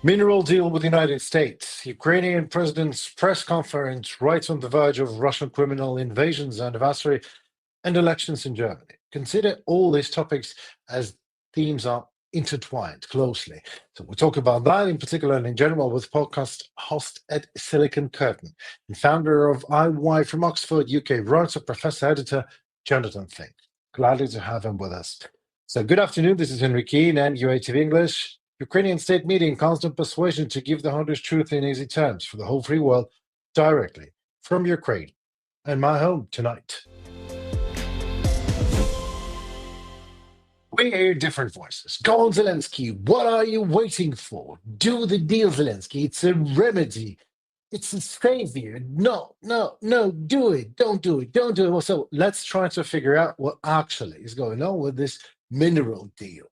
Mineral deal with the United States. Ukrainian president's press conference right on the verge of Russian criminal invasions anniversary and elections in Germany. Consider all these topics as themes are intertwined closely. So we'll talk about that in particular and in general with podcast host at Silicon Curtain and founder of IY from Oxford, UK, writer, professor, editor, Jonathan Fink. Gladly to have him with us. So good afternoon, this is Henry Keane and UATV English. Ukrainian state media in constant persuasion to give the honest truth in easy terms for the whole free world directly from Ukraine and my home tonight. We hear different voices. Go on, Zelensky. What are you waiting for? Do the deal, Zelensky. It's a remedy. It's a savior. No, do it. Don't do it. Don't do it. So let's try to figure out what actually is going on with this mineral deal.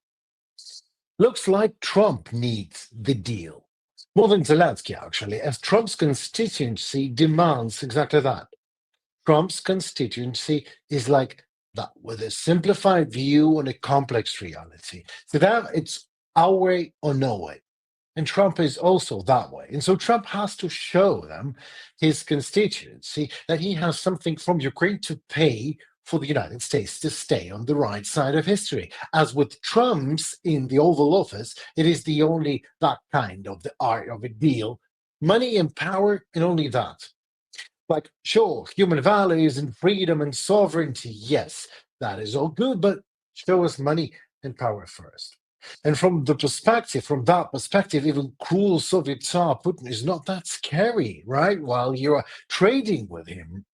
Looks like Trump needs the deal. More than Zelensky, actually, as Trump's constituency demands exactly that. Trump's constituency is like that, with a simplified view on a complex reality. So that it's our way or no way. And Trump is also that way. And so Trump has to show them, his constituency, that he has something from Ukraine to pay for the United States to stay on the right side of history. As with Trump's in the Oval Office, it is the only that kind of the art of a deal. Money and power, and only that. Like, sure, human values and freedom and sovereignty, yes, that is all good, but show us money and power first. And from that perspective, even cruel Soviet Tsar Putin is not that scary, right? While you are trading with him.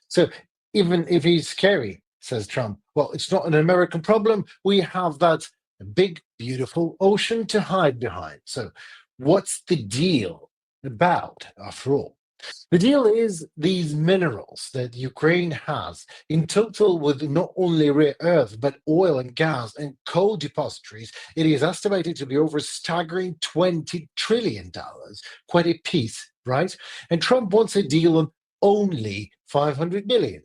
So even if he's scary, says Trump, well, it's not an American problem. We have that big, beautiful ocean to hide behind. So what's the deal about, after all? The deal is these minerals that Ukraine has in total, with not only rare earth, but oil and gas and coal depositories. It is estimated to be over a staggering $20 trillion. Quite a piece, right? And Trump wants a deal on only 500 billion.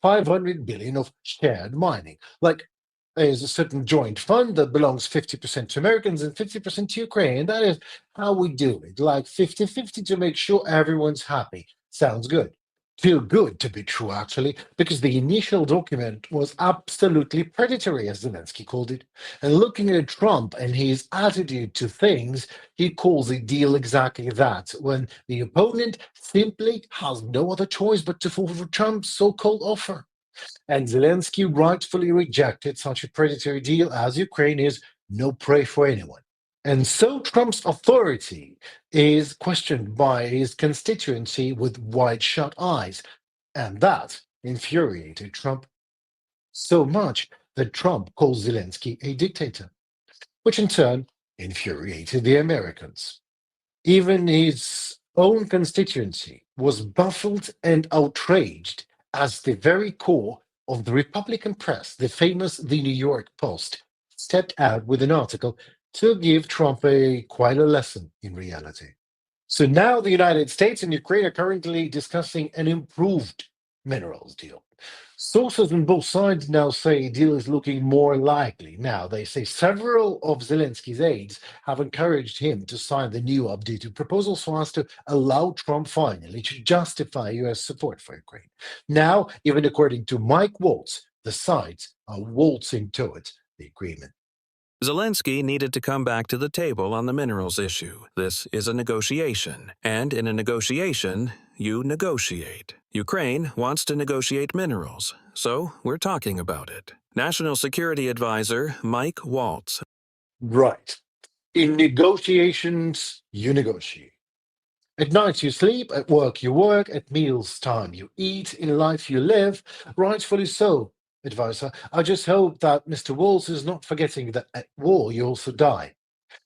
500 billion of shared mining. Like, there's a certain joint fund that belongs 50% to Americans and 50% to Ukraine. And that is how we do it, like 50-50 to make sure everyone's happy. Sounds good. Too good to be true, actually, because the initial document was absolutely predatory, as Zelensky called it. And looking at Trump and his attitude to things, he calls a deal exactly that, when the opponent simply has no other choice but to fall for Trump's so-called offer. And Zelensky rightfully rejected such a predatory deal, as Ukraine is no prey for anyone. And so Trump's authority is questioned by his constituency with wide-shut eyes. And that infuriated Trump so much that Trump calls Zelensky a dictator, which in turn infuriated the Americans. Even his own constituency was baffled and outraged as the very core of the Republican press, the famous The New York Post, stepped out with an article to give Trump quite a lesson in reality. So now the United States and Ukraine are currently discussing an improved minerals deal. Sources on both sides now say a deal is looking more likely. Now, they say several of Zelensky's aides have encouraged him to sign the new updated proposal so as to allow Trump finally to justify U.S. support for Ukraine. Now, even according to Mike Waltz, the sides are waltzing towards the agreement. Zelensky needed to come back to the table on the minerals issue. This is a negotiation, and in a negotiation, you negotiate. Ukraine wants to negotiate minerals, so we're talking about it. National Security Advisor Mike Waltz. Right. In negotiations, you negotiate. At night you sleep, at work you work, at meals time you eat, in life you live, rightfully so. Advisor, I just hope that Mr. Waltz is not forgetting that at war you also die.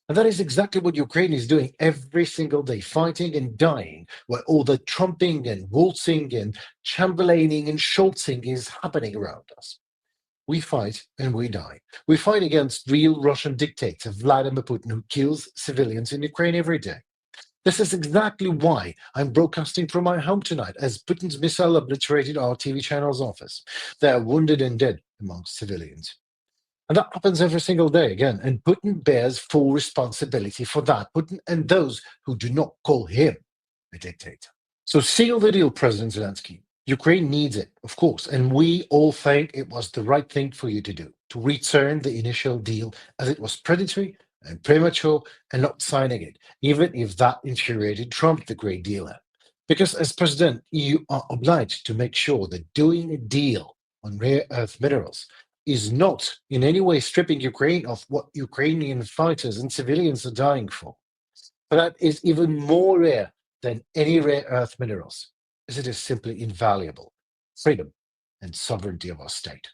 And that is exactly what Ukraine is doing every single day, fighting and dying, where all the trumping and waltzing and chamberlaining and schultzing is happening around us. We fight and we die. We fight against real Russian dictator Vladimir Putin, who kills civilians in Ukraine every day. This is exactly why I'm broadcasting from my home tonight, as Putin's missile obliterated our TV channel's office. There are wounded and dead amongst civilians. And that happens every single day again. And Putin bears full responsibility for that. Putin and those who do not call him a dictator. So seal the deal, President Zelensky. Ukraine needs it, of course, and we all think it was the right thing for you to do, to return the initial deal as it was predatory and premature and not signing it, even if that infuriated Trump, the great dealer. Because as president, you are obliged to make sure that doing a deal on rare earth minerals is not in any way stripping Ukraine of what Ukrainian fighters and civilians are dying for. But that is even more rare than any rare earth minerals, as it is simply invaluable. Freedom and sovereignty of our state.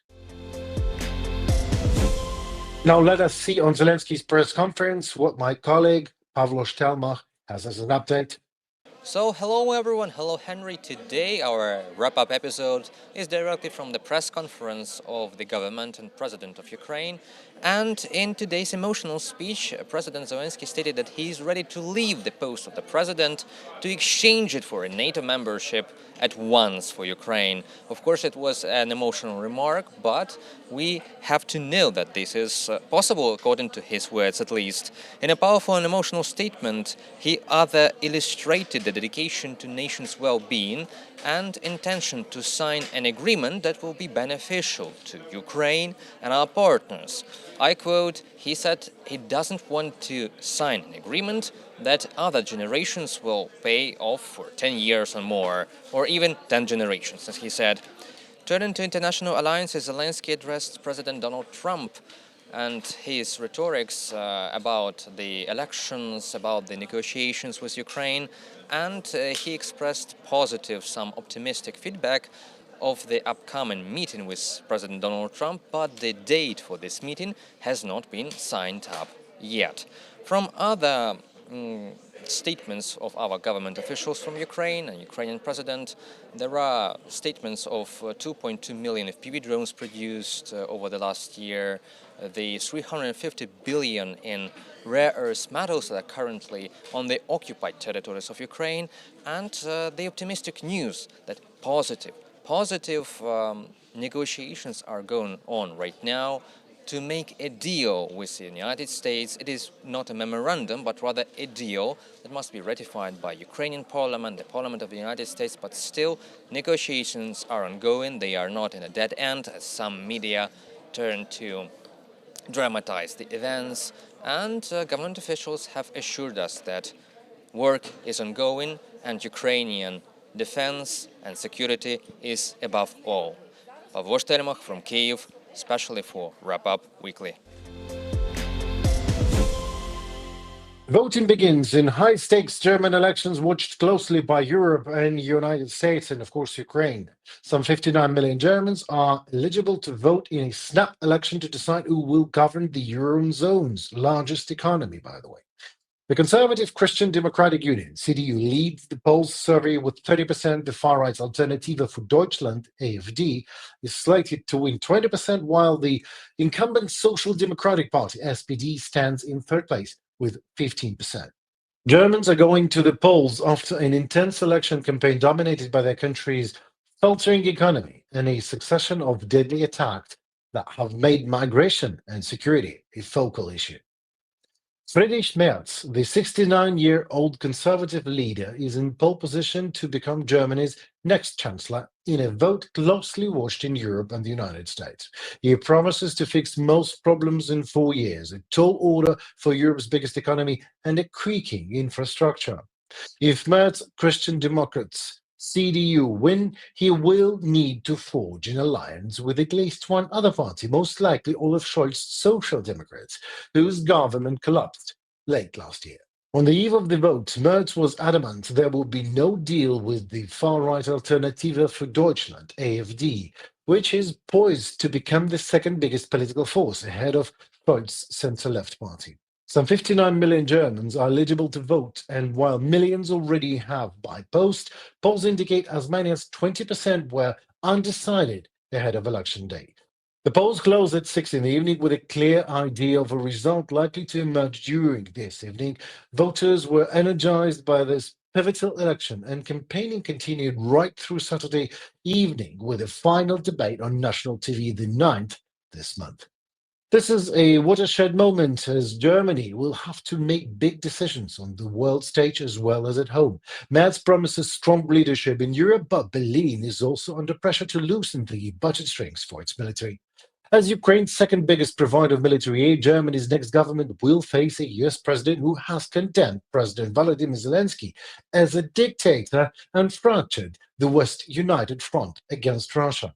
Now let us see on Zelensky's press conference what my colleague Pavlo Stelmach has as an update. So, hello everyone, hello Henry. Today our wrap-up episode is directly from the press conference of the government and president of Ukraine. And in today's emotional speech, President Zelensky stated that he is ready to leave the post of the president to exchange it for a NATO membership at once for Ukraine. Of course, it was an emotional remark, but we have to know that this is possible, according to his words at least. In a powerful and emotional statement, he either illustrated the dedication to nation's well-being and intention to sign an agreement that will be beneficial to Ukraine and our partners. I quote, he said he doesn't want to sign an agreement that other generations will pay off for 10 years or more, or even 10 generations, as he said. Turning to international alliances, Zelensky addressed President Donald Trump and his rhetorics about the elections, about the negotiations with Ukraine, and he expressed positive, some optimistic feedback of the upcoming meeting with President Donald Trump, but the date for this meeting has not been signed up yet. From other statements of our government officials from Ukraine and Ukrainian president, there are statements of 2.2 million FPV drones produced over the last year, the 350 billion in rare earth metals that are currently on the occupied territories of Ukraine, and the optimistic news that positive negotiations are going on right now to make a deal with the United States. It is not a memorandum, but rather a deal that must be ratified by Ukrainian parliament, the parliament of the United States, but still negotiations are ongoing. They are not in a dead end, as some media turn to dramatize the events, and government officials have assured us that work is ongoing and Ukrainian defense and security is above all. Pavlo Stelmach from Kyiv, especially for Wrap Up Weekly. Voting begins in high-stakes German elections watched closely by Europe and United States and, of course, Ukraine. Some 59 million Germans are eligible to vote in a snap election to decide who will govern the Eurozone's largest economy, by the way. The Conservative Christian Democratic Union, CDU, leads the polls survey with 30%. The far-right Alternative für Deutschland, AfD, is slated to win 20%, while the incumbent Social Democratic Party, SPD, stands in third place with 15%. Germans are going to the polls after an intense election campaign dominated by their country's faltering economy and a succession of deadly attacks that have made migration and security a focal issue. Friedrich Merz, the 69-year-old conservative leader, is in pole position to become Germany's next chancellor in a vote closely watched in Europe and the United States. He promises to fix most problems in 4 years, a tall order for Europe's biggest economy and a creaking infrastructure. If Merz Christian Democrats CDU win, he will need to forge an alliance with at least one other party, most likely Olaf Scholz's Social Democrats, whose government collapsed late last year. On the eve of the vote, Merz was adamant there would be no deal with the far-right Alternative für Deutschland, AfD, which is poised to become the second biggest political force ahead of Scholz's centre-left party. Some 59 million Germans are eligible to vote, and while millions already have by post, polls indicate as many as 20% were undecided ahead of election day. The polls close at 6 in the evening with a clear idea of a result likely to emerge during this evening. Voters were energized by this pivotal election, and campaigning continued right through Saturday evening with a final debate on national TV the 9th this month. This is a watershed moment as Germany will have to make big decisions on the world stage as well as at home. Merz promises strong leadership in Europe, but Berlin is also under pressure to loosen the budget strings for its military. As Ukraine's second biggest provider of military aid, Germany's next government will face a US president who has condemned President Volodymyr Zelenskyy as a dictator and fractured the West United Front against Russia.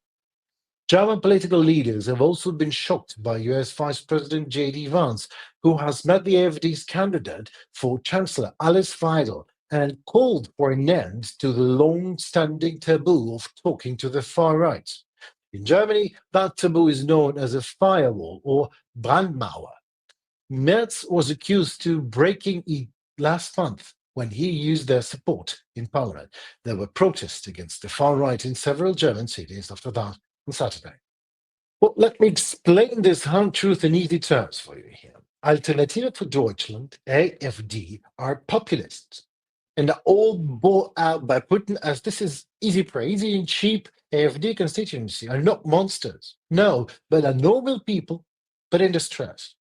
German political leaders have also been shocked by US Vice President J.D. Vance, who has met the AfD's candidate for Chancellor Alice Weidel and called for an end to the long-standing taboo of talking to the far right. In Germany, that taboo is known as a firewall or Brandmauer. Merz was accused of breaking it last month when he used their support in parliament. There were protests against the far right in several German cities after that on Saturday. Well, let me explain this hard truth in easy terms for you here. Alternative for Deutschland, AfD, are populists and are all bought out by Putin as this is easy prey, easy and cheap AfD constituency, are not monsters. No, but are normal people, but in distress,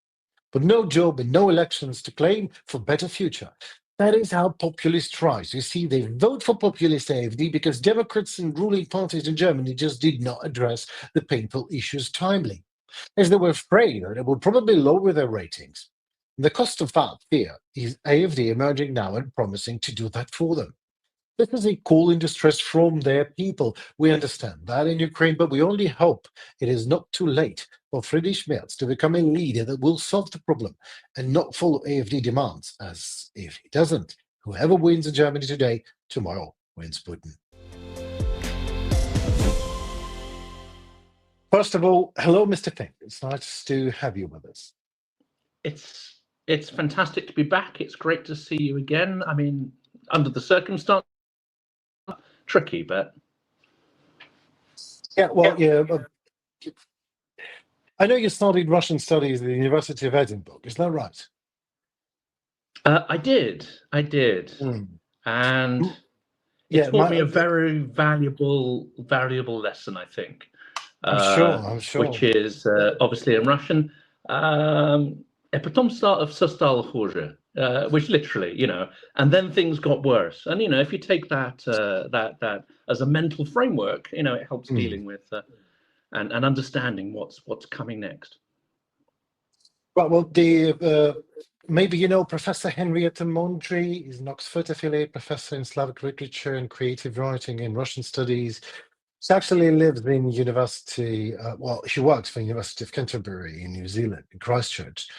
but no job and no elections to claim for better future. That is how populists rise. You see, they vote for populist AfD because Democrats and ruling parties in Germany just did not address the painful issues timely, as they were afraid that it would probably lower their ratings. The cost of that fear is AfD emerging now and promising to do that for them. This is a call in distress from their people. We understand that in Ukraine, but we only hope it is not too late for Friedrich Merz to become a leader that will solve the problem and not follow AfD demands, as if he doesn't, whoever wins in Germany today, tomorrow wins Putin. First of all, hello, Mr. Fink. It's nice to have you with us. It's fantastic to be back. It's great to see you again. I mean, under the circumstances, tricky, but yeah. I know you studied Russian studies at the University of Edinburgh. Is that right? I did, and it taught me a very valuable lesson, I think. I'm sure. Which is obviously in Russian. "И потом всё стало хуже," which literally, and then things got worse. And if you take that as a mental framework, it helps dealing with and understanding what's coming next. Right. Well, maybe Professor Henrietta Mondri is an Oxford affiliate professor in Slavic literature and creative writing in Russian studies. She actually lives in university. She works for University of Canterbury in New Zealand, in Christchurch.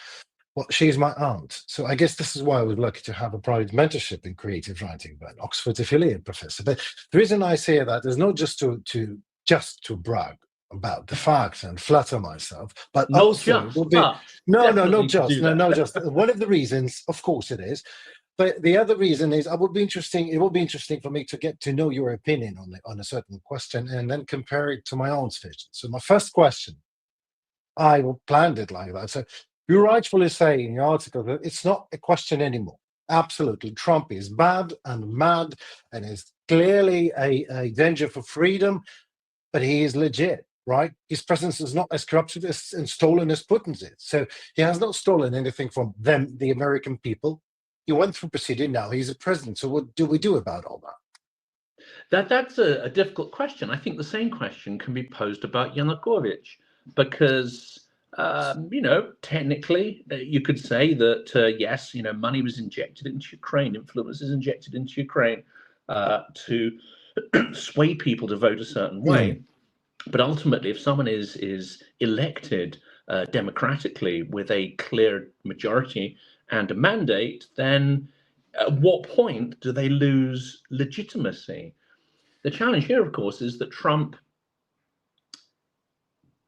Well, she's my aunt, so I guess this is why I was lucky to have a private mentorship in creative writing by an Oxford affiliate professor. But the reason I say that is not just to brag about the facts and flatter myself, but not also just, not just. One of the reasons, of course, it is. But the other reason is it would be interesting for me to get to know your opinion on a certain question and then compare it to my aunt's vision. So my first question, I planned it like that. So you rightfully say in your article that it's not a question anymore. Absolutely. Trump is bad and mad and is clearly a danger for freedom, but he is legit, right? His presence is not as corrupted and stolen as Putin's is. So he has not stolen anything from them, the American people. He went through proceeding, now he's a president. So what do we do about all that? That's a difficult question. I think the same question can be posed about Yanukovych, because technically, you could say that yes, money was injected into Ukraine, influence is injected into Ukraine to sway people to vote a certain way. But ultimately, if someone is elected democratically with a clear majority and a mandate, then at what point do they lose legitimacy? The challenge here, of course, is that Trump,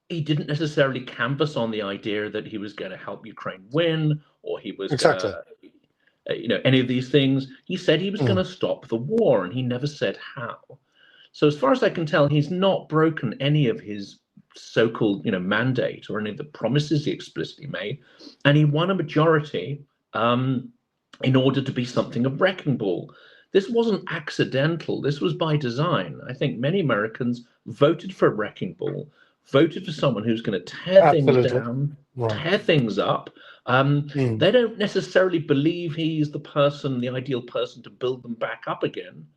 he didn't necessarily canvass on the idea that he was going to help Ukraine win, or he was any of these things. He said he was going to stop the war, and he never said how. So as far as I can tell, he's not broken any of his so-called mandate or any of the promises he explicitly made, and he won a majority in order to be something of wrecking ball. This wasn't accidental. This was by design. I think many Americans voted for Wrecking Ball voted for someone who's going to tear things Absolutely. down, Right. tear things up. They don't necessarily believe he's the person, the ideal person to build them back up again.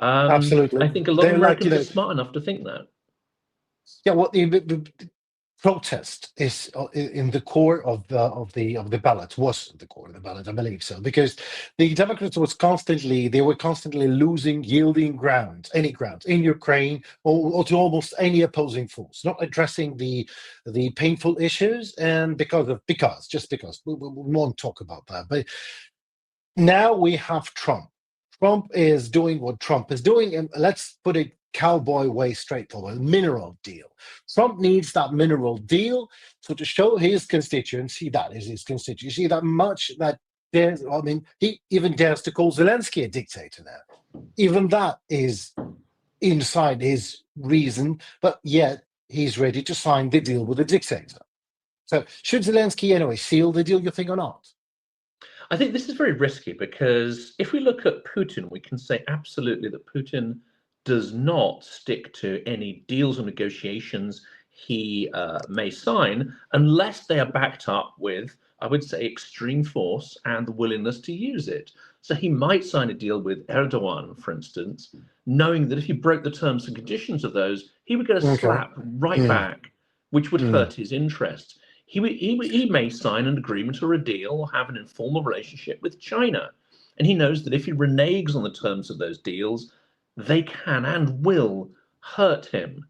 Absolutely. I think a lot of They're like, Americans are smart enough to think that. yeah, what the protest is in the core of the ballot, was the core of the ballot, I believe so, because the Democrats were constantly losing, yielding ground, any ground in Ukraine, or to almost any opposing force, not addressing the painful issues, and just because we won't talk about that, but now we have Trump. Trump is doing what Trump is doing, and let's put it cowboy way straightforward: mineral deal. Trump needs that mineral deal so to show his constituency, that is his constituency, that much that dares, I mean, he even dares to call Zelensky a dictator now. Even that is inside his reason, but yet he's ready to sign the deal with the dictator. So should Zelensky anyway seal the deal, you think, or not? I think this is very risky because if we look at Putin, we can say absolutely that Putin does not stick to any deals or negotiations he may sign unless they are backed up with, I would say, extreme force and the willingness to use it. So he might sign a deal with Erdogan, for instance, knowing that if he broke the terms and conditions of those, he would get a Okay. slap right back, which would hurt his interests. He may sign an agreement or a deal or have an informal relationship with China. And he knows that if he reneges on the terms of those deals, they can and will hurt him.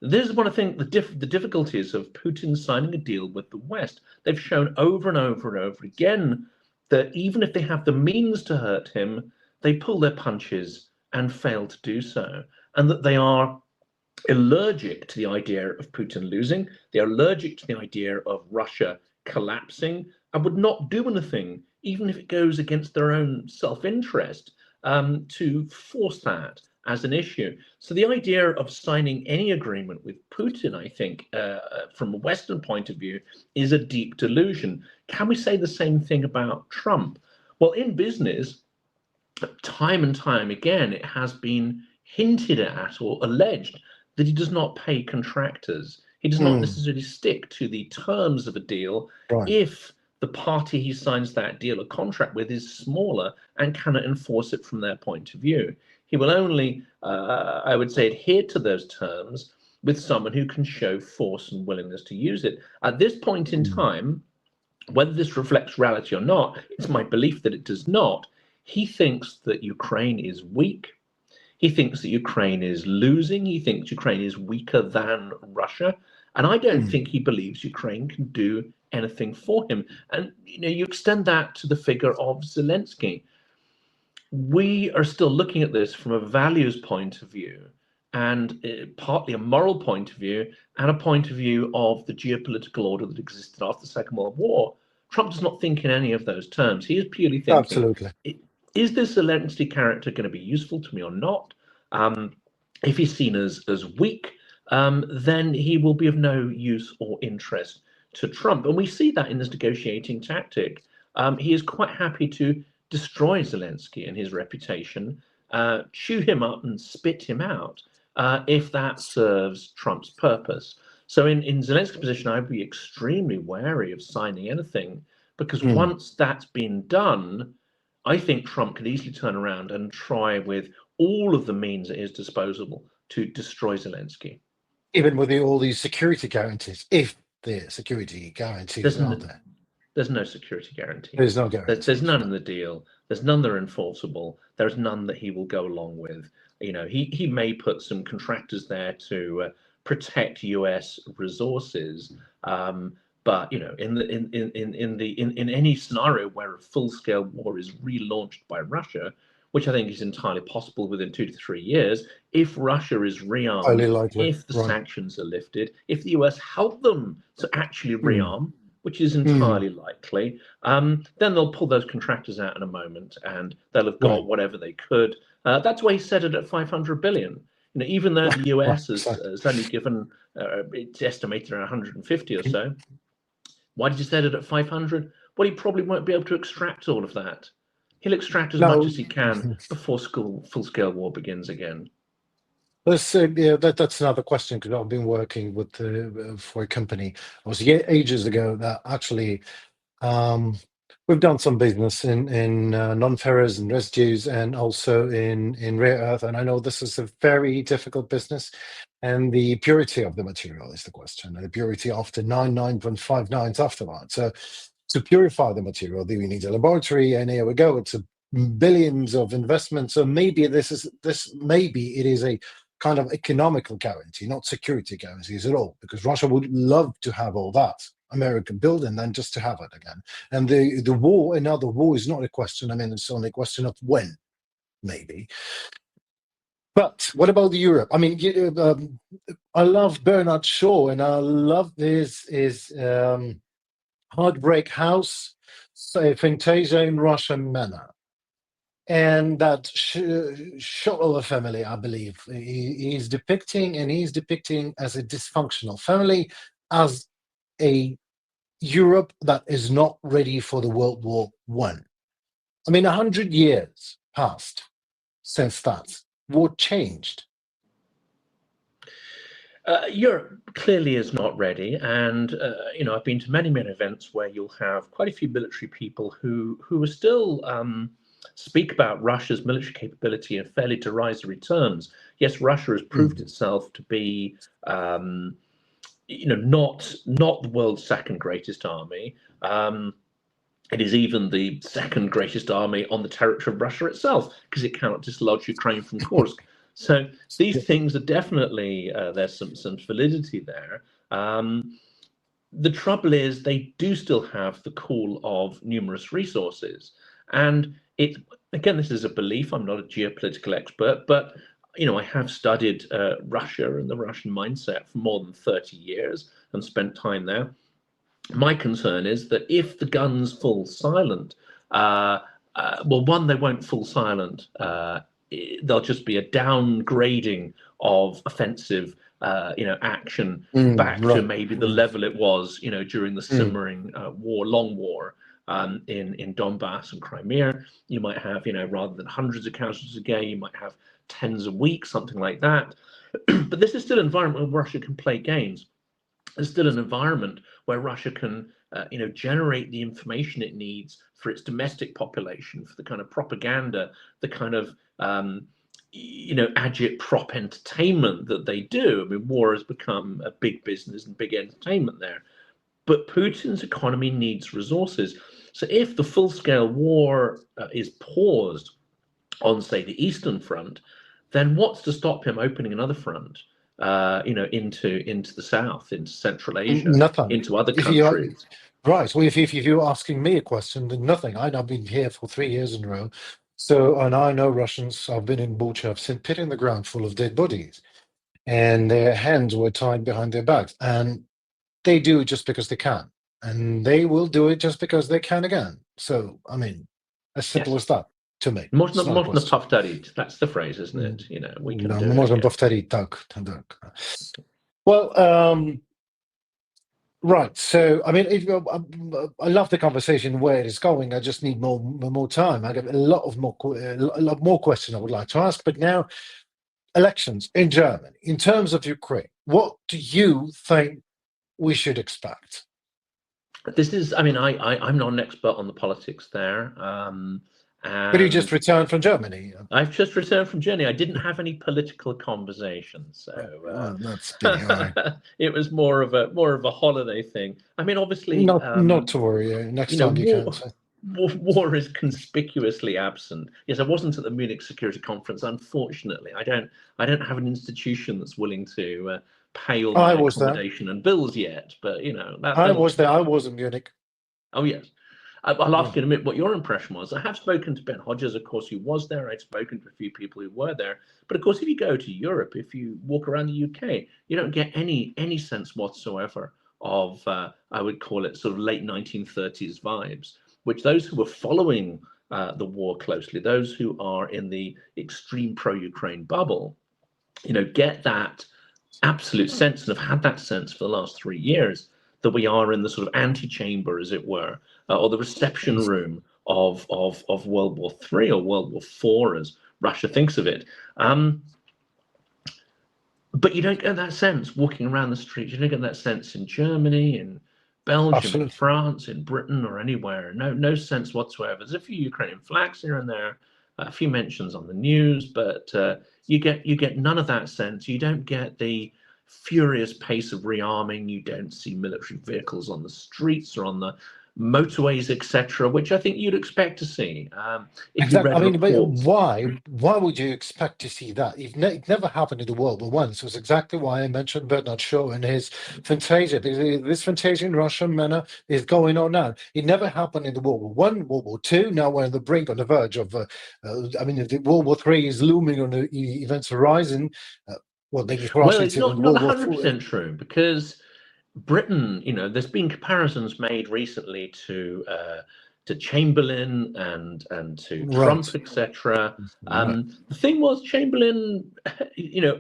This is one of the difficulties of Putin signing a deal with the West. They've shown over and over and over again that even if they have the means to hurt him, they pull their punches and fail to do so. And that they are allergic to the idea of Putin losing. They are allergic to the idea of Russia collapsing and would not do anything, even if it goes against their own self-interest, to force that as an issue. So the idea of signing any agreement with Putin, I think, from a Western point of view, is a deep delusion. Can we say the same thing about Trump? Well, in business, time and time again, it has been hinted at or alleged that he does not pay contractors. He does not necessarily stick to the terms of a deal Right. if the party he signs that deal or contract with is smaller and cannot enforce it from their point of view. He will only, I would say, adhere to those terms with someone who can show force and willingness to use it. At this point in time, whether this reflects reality or not, it's my belief that it does not. He thinks that Ukraine is weak. He thinks that Ukraine is losing. He thinks Ukraine is weaker than Russia. And I don't think he believes Ukraine can do anything for him. And you extend that to the figure of Zelensky. We are still looking at this from a values point of view, and partly a moral point of view, and a point of view of the geopolitical order that existed after the Second World War. Trump does not think in any of those terms. He is purely thinking, Absolutely. is this Zelensky character going to be useful to me or not? If he's seen as weak, then he will be of no use or interest to Trump. And we see that in this negotiating tactic. He is quite happy to destroy Zelensky and his reputation, chew him up and spit him out if that serves Trump's purpose. So in Zelensky's position, I'd be extremely wary of signing anything, because once that's been done, I think Trump could easily turn around and try with all of the means at his disposal to destroy Zelensky. Even with all these security guarantees, if the security guarantees are there. There's no security guarantee. There's no guarantee. There's none in the deal. There's none that are enforceable. There's none that he will go along with. He may put some contractors there to protect U.S. resources, but in any scenario where a full-scale war is relaunched by Russia, which I think is entirely possible within 2 to 3 years, if Russia is rearmed, if the sanctions are lifted, if the US help them to actually rearm, which is entirely likely, then they'll pull those contractors out in a moment, and they'll have got whatever they could. That's why he set it at 500 billion. Even though the US has only given, it's estimated around 150 or so. Why did you set it at 500? Well, he probably won't be able to extract all of that. He'll extract as much as he can before full-scale war begins again. That's another question, because I've been working with for a company. I was ages ago that actually we've done some business in non-ferrous and residues, and also in rare earth. And I know this is a very difficult business, and the purity of the material is the question. And the purity after 9.59 after that. So to purify the material, we need a laboratory, and here we go. It's a billions of investment. So maybe maybe it is a kind of economical guarantee, not security guarantees at all, because Russia would love to have all that American build, and then just to have it again. And the war, another war, is not a question. I mean, it's only a question of when, maybe. But what about Europe? I mean, I love Bernard Shaw, and I love his Heartbreak House, Fantasia in Russian manner. And that Schottler family, I believe, he's depicting as a dysfunctional family, as a Europe that is not ready for the World War One. I mean, 100 years passed since that. What changed? Europe clearly is not ready, and I've been to many events where you'll have quite a few military people who are still speak about Russia's military capability in fairly derisory terms. Yes, Russia has proved itself to be not the world's second greatest army. It is even the second greatest army on the territory of Russia itself, because it cannot dislodge Ukraine from Kursk. So these things are definitely, there's some validity there. The trouble is they do still have the call of numerous resources. And again, this is a belief. I'm not a geopolitical expert, but I have studied Russia and the Russian mindset for more than 30 years and spent time there. My concern is that if the guns fall silent, one, they won't fall silent. There'll just be a downgrading of offensive, action back to maybe the level it was, during the simmering long war in Donbass and Crimea. You might have, rather than hundreds of casualties a day, you might have tens a week, something like that. But this is still an environment where Russia can play games. There's still an environment where Russia can, generate the information it needs for its domestic population, for the kind of propaganda, the kind of, agit-prop entertainment that they do. I mean, war has become a big business and big entertainment there. But Putin's economy needs resources. So if the full-scale war is paused on, say, the Eastern Front, then what's to stop him opening another front? Into the south, into Central Asia, Nothing. into other countries. Right. Well, if you're asking me a question, then nothing. I've been here for 3 years in a row. So, and I know Russians. I've been in Bucha. I've seen pit in the ground full of dead bodies, and their hands were tied behind their backs. And they do it just because they can, and they will do it just because they can again. So, I mean, as simple as that. To me, Można powtórzyć. That's the phrase, isn't it? We can do Można powtórzyć, tak. Well, right. So, I mean, I love the conversation where it is going. I just need more time. I got a lot more questions I would like to ask. But now, elections in Germany, in terms of Ukraine, what do you think we should expect? This is, I mean, I'm not an expert on the politics there. But you just returned from Germany. I've just returned from Germany. I didn't have any political conversations, so that's right. It was more of a holiday thing. I mean, obviously, not to worry. Next time you can. War is conspicuously absent. Yes, I wasn't at the Munich Security Conference. Unfortunately, I don't have an institution that's willing to pay all my accommodation and bills yet. But I was there. I was in Munich. Oh yes. I'll ask you in a minute what your impression was. I have spoken to Ben Hodges, of course, who was there. I've spoken to a few people who were there. But of course, if you go to Europe, if you walk around the UK, you don't get any sense whatsoever of, I would call it, sort of late 1930s vibes, which those who were following the war closely, those who are in the extreme pro-Ukraine bubble, get that absolute sense, and have had that sense for the last 3 years, that we are in the sort of antechamber, as it were, or the reception room of World War III or World War IV, as Russia thinks of it. But you don't get that sense walking around the streets. You don't get that sense in Germany, in Belgium, in Absolutely. France, in Britain, or anywhere. No sense whatsoever. There's a few Ukrainian flags here and there, a few mentions on the news, but you get none of that sense. You don't get the furious pace of rearming. You don't see military vehicles on the streets or on the motorways, etc., which I think you'd expect to see if you Exactly. read I mean, but reports. why would you expect to see that? It never happened in the World War One. So it's exactly why I mentioned Bernard Shaw and his Fantasia, because this Fantasia in Russian manner is going on now. It never happened in the World War One, World War Two. Now we're on the brink, on the verge of. I mean, if the World War Three is looming on the events horizon. Well, maybe for us Well, it's it's not in not World War Four. 100% true because Britain, there's been comparisons made recently to Chamberlain and to Trump, Right. etc. Right. The thing was, Chamberlain,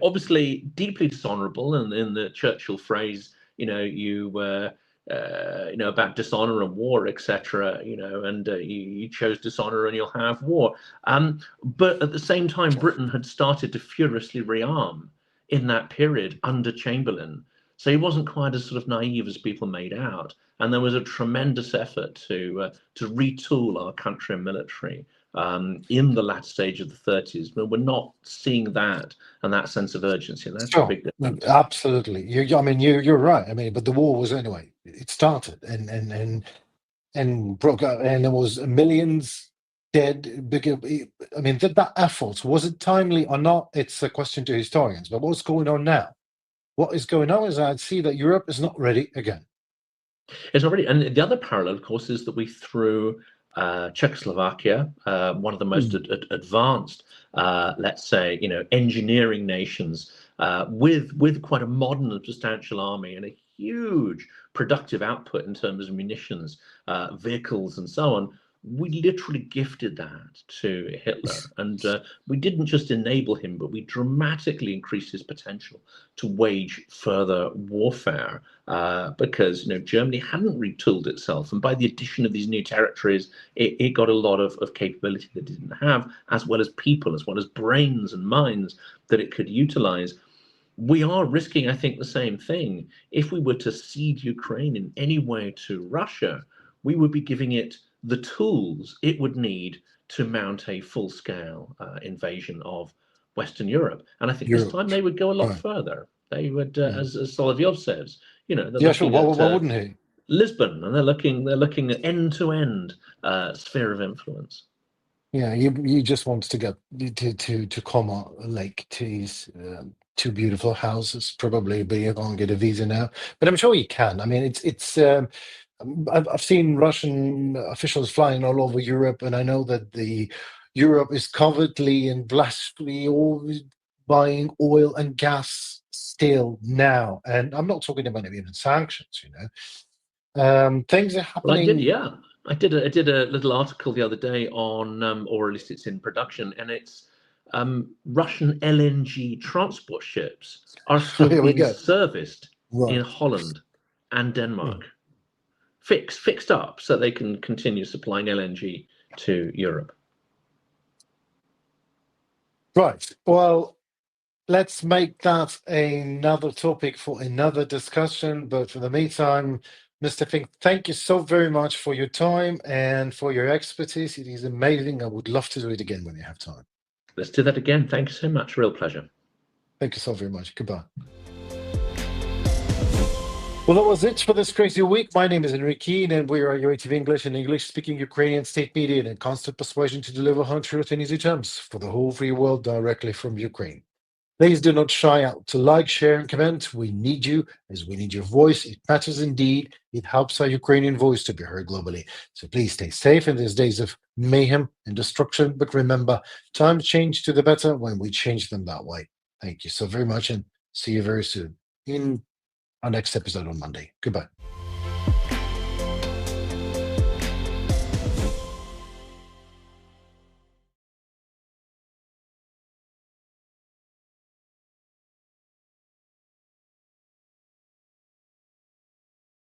obviously deeply dishonourable, and in the Churchill phrase, about dishonor and war, etc. And you chose dishonor and you'll have war. But at the same time, Britain had started to furiously rearm in that period under Chamberlain. So he wasn't quite as sort of naive as people made out. And there was a tremendous effort to retool our country and military in the latter stage of the 30s. But we're not seeing that and that sense of urgency. And that's a Sure, big difference. absolutely. I mean, you're right. I mean, but the war was anyway. It started and broke out, and there was millions dead. I mean, that effort, was it timely or not? It's a question to historians. But what's going on now? What is going on is I'd see that Europe is not ready again. It's already, and the other parallel, of course, is that we threw Czechoslovakia, one of the most advanced, let's say, engineering nations, with quite a modern and substantial army and a huge productive output in terms of munitions, vehicles, and so on. We literally gifted that to Hitler, and we didn't just enable him, but we dramatically increased his potential to wage further warfare because Germany hadn't retooled itself, and by the addition of these new territories, it got a lot of capability that it didn't have, as well as people, as well as brains and minds that it could utilize. We are risking, I think, the same thing. If we were to cede Ukraine in any way to Russia, we would be giving it the tools it would need to mount a full-scale invasion of Western Europe. And I think this Europe, time they would go a lot right? further. They would, as Solovyov says, they're Yeah, sure. looking at Why wouldn't he? Lisbon, and they're looking at end-to-end sphere of influence. Yeah, he just wants to get to Como Lake to his two beautiful houses, probably, but he can't get a visa now. But I'm sure he can. I mean, it's. I've seen Russian officials flying all over Europe, and I know that the Europe is covertly and blithely always buying oil and gas still now. And I'm not talking about even sanctions. Things are Well, I did, happening. yeah. I did a little article the other day on, or at least it's in production, and it's Russian LNG transport ships are still Here we being go. serviced in Right. Holland and Denmark, Hmm. fixed up so they can continue supplying LNG to Europe. Right. Well, let's make that another topic for another discussion. But for the meantime, Mr. Fink, thank you so very much for your time and for your expertise. It is amazing. I would love to do it again when you have time. Let's do that again. Thank you so much. Real pleasure. Thank you so very much. Goodbye. Well, that was it for this crazy week. My name is Enrique, and we are your ATV English and English-speaking Ukrainian state media in constant persuasion to deliver hard truth in easy terms for the whole free world directly from Ukraine. Please do not shy out to like, share, and comment. We need you, as we need your voice. It matters indeed. It helps our Ukrainian voice to be heard globally. So please stay safe in these days of mayhem and destruction. But remember, times change to the better when we change them that way. Thank you so very much, and see you very soon in our next episode on Monday. Goodbye.